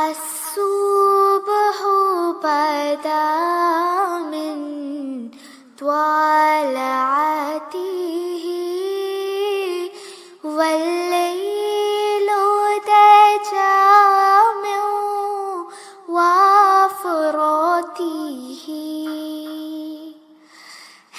الصبح بدا من طلعته والليل دجى من وفراته